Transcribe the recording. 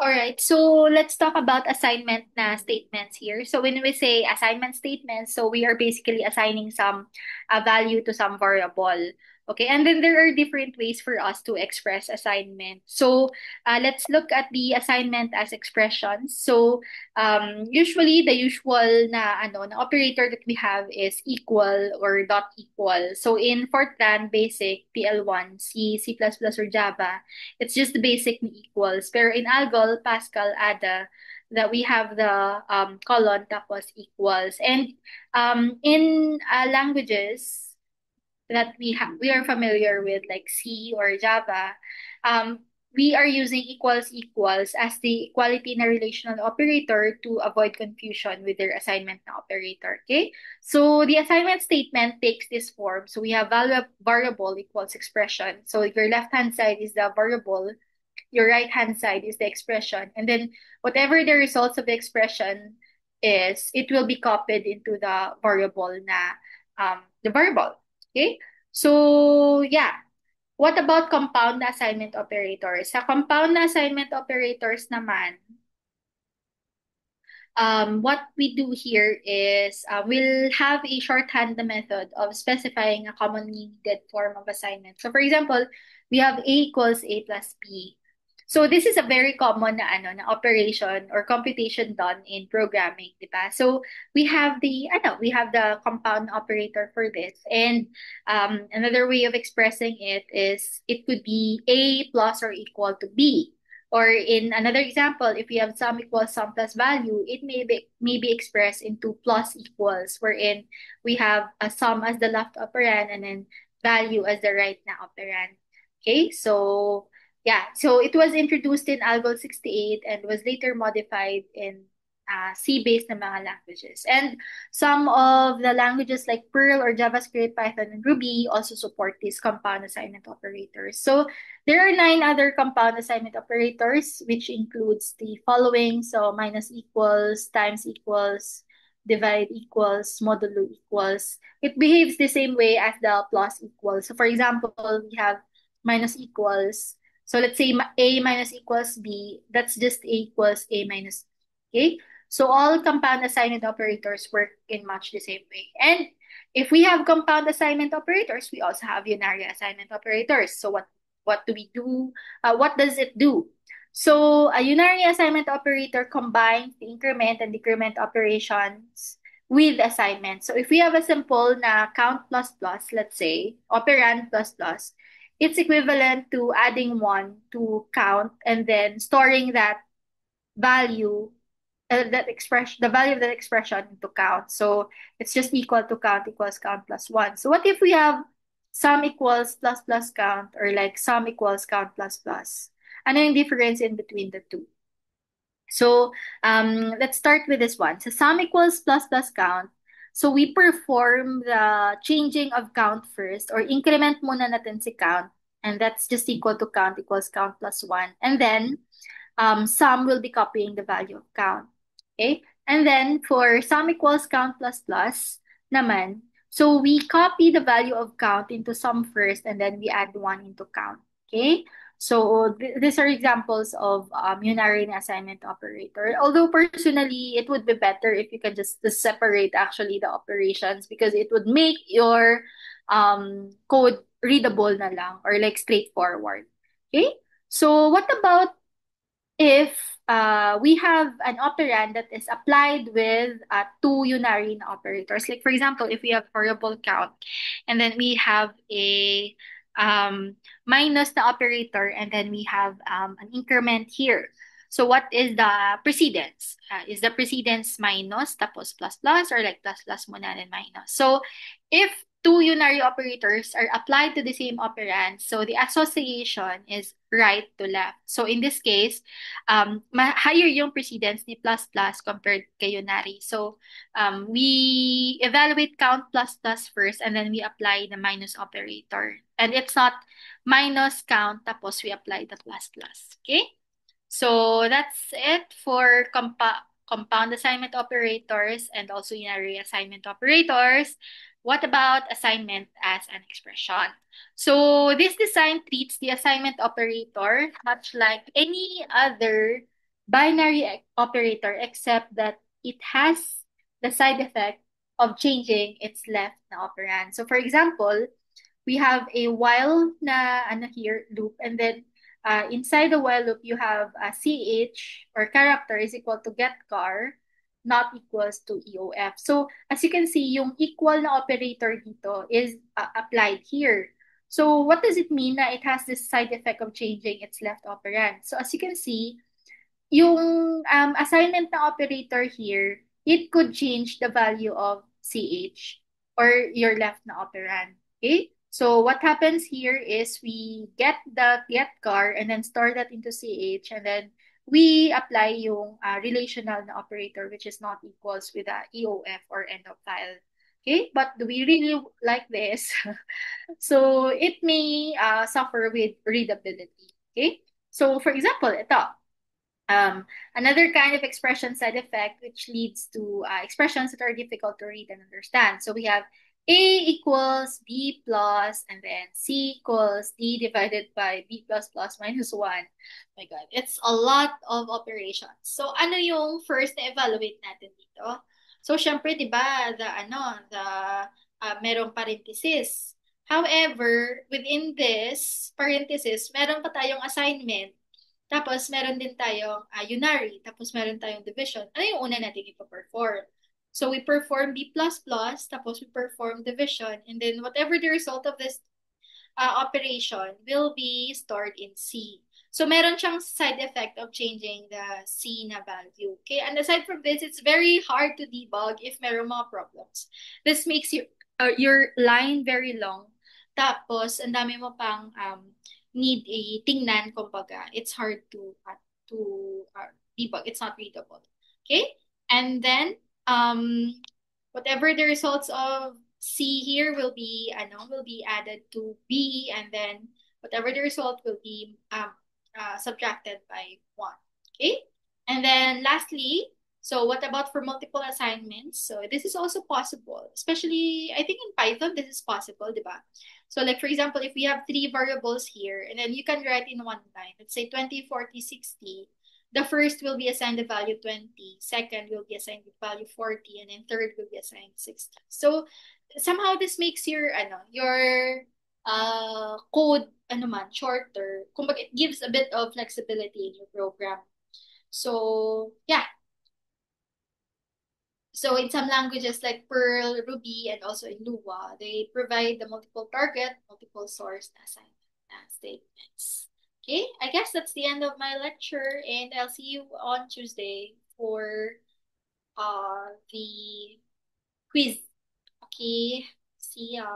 All right, so let's talk about assignment na statements here. So when we say assignment statements, so we are basically assigning some value to some variable. Okay, and then there are different ways for us to express assignment. So let's look at the assignment as expressions. So usually the usual na operator that we have is equal or dot equal. So in Fortran, Basic, PL1, C, C++, or Java, it's just the basic na equals. Pero in Algol, Pascal, Ada, that we have the colon tapos equals. And in languages that we are familiar with like C or Java, um, we are using equals equals as the equality na relational operator to avoid confusion with their assignment na operator. Okay? So the assignment statement takes this form. So we have variable equals expression. So your left hand side is the variable, your right hand side is the expression, and then whatever the results of the expression is, it will be copied into the variable na the variable. Okay, so yeah, what about compound na assignment operators? Sa compound na assignment operators naman, what we do here is we'll have a shorthand method of specifying a commonly needed form of assignment. So for example, we have A equals A plus B. So this is a very common na operation or computation done in programming, di ba? So we have the compound operator for this. And another way of expressing it is it could be A plus or equal to B. Or in another example, if we have sum equals sum plus value, it may be expressed into plus equals, wherein we have a sum as the left operand and then value as the right na operand. Okay, so yeah, so it was introduced in Algol 68 and was later modified in C-based na mga languages. And some of the languages like Perl or JavaScript, Python, and Ruby also support these compound assignment operators. So there are 9 other compound assignment operators, which includes the following. So minus equals, times equals, divide equals, modulo equals. It behaves the same way as the plus equals. So for example, we have minus equals. So let's say A minus equals B, that's just A equals A minus B. Okay? So all compound assignment operators work in much the same way. And if we have compound assignment operators, we also have unary assignment operators. So what do we do? What does it do? So a unary assignment operator combines the increment and decrement operations with assignment. So if we have a simple na count plus plus, let's say, operand plus plus, it's equivalent to adding one to count and then storing that value, the value of that expression into count. So it's just equal to count equals count plus one. So what if we have sum equals plus plus count, or like sum equals count plus plus? Ano yung difference in between the two? So let's start with this one. So sum equals plus plus count. So we perform the changing of count first, or increment muna natin si count, and that's just equal to count equals count plus one. And then sum will be copying the value of count. Okay? And then for sum equals count plus plus naman, so we copy the value of count into sum first, and then we add one into count. Okay? So these are examples of unary assignment operator. Although personally, it would be better if you can just separate actually the operations, because it would make your code readable na lang, or like straightforward. Okay? So what about if we have an operand that is applied with two unary na operators? Like for example, if we have variable count and then we have a minus the operator, and then we have an increment here. So what is the precedence? Is the precedence minus tapos plus plus, or like plus plus muna and minus? So if two unary operators are applied to the same operand, so the association is right to left. So in this case, higher yung precedence ni plus plus compared kay unary. So we evaluate count plus plus first, and then we apply the minus operator. And it's not minus count tapos we apply the plus plus. Okay? So that's it for compound assignment operators and also unary assignment operators. What about assignment as an expression? So this design treats the assignment operator much like any other binary operator except that it has the side effect of changing its left na operand. So for example, we have a while na ano here loop, and then inside the while loop you have ch or character is equal to get car not equals to EOF. So as you can see, yung equal na operator dito is applied here. So what does it mean na it has this side effect of changing its left operand? So as you can see, yung assignment na operator here, it could change the value of CH or your left na operand. Okay? So what happens here is we get the get car and then store that into CH, and then we apply yung relational na operator which is not equals with the EOF or end of file. Okay? But do we really like this? So it may suffer with readability. Okay? So for example, ito, another kind of expression side effect which leads to expressions that are difficult to read and understand. So we have A equals B plus, and then C equals D divided by B plus plus minus 1. My God, it's a lot of operations. So ano yung first na evaluate natin dito? So syempre, di ba, merong parenthesis. However, within this parenthesis, meron pa tayong assignment. Tapos, meron din tayong unary. Tapos, meron tayong division. Ano yung una natin ipa-perform? So, we perform B++, tapos we perform division, and then whatever the result of this operation will be stored in C. So, meron siyang side effect of changing the C na value. Okay? And aside from this, it's very hard to debug if meron mga problems. This makes your line very long. Tapos, ang dami mo pang need tingnan, kumbaga. It's hard to debug. It's not readable. Okay? And then, whatever the results of C here will be added to B, and then whatever the result will be subtracted by 1. Okay? And then lastly, so what about for multiple assignments? So this is also possible, especially I think in Python this is possible, diba? So like for example, if we have three variables here, and then you can write in one line, let's say 20, 40, 60. The first will be assigned the value 20, second will be assigned the value 40, and then third will be assigned 60. So somehow this makes your code shorter. Kumbaga, it gives a bit of flexibility in your program. So yeah. So in some languages like Perl, Ruby, and also in Lua, they provide the multiple target, multiple source assignment statements. Okay, I guess that's the end of my lecture, and I'll see you on Tuesday for the quiz. Okay, see ya.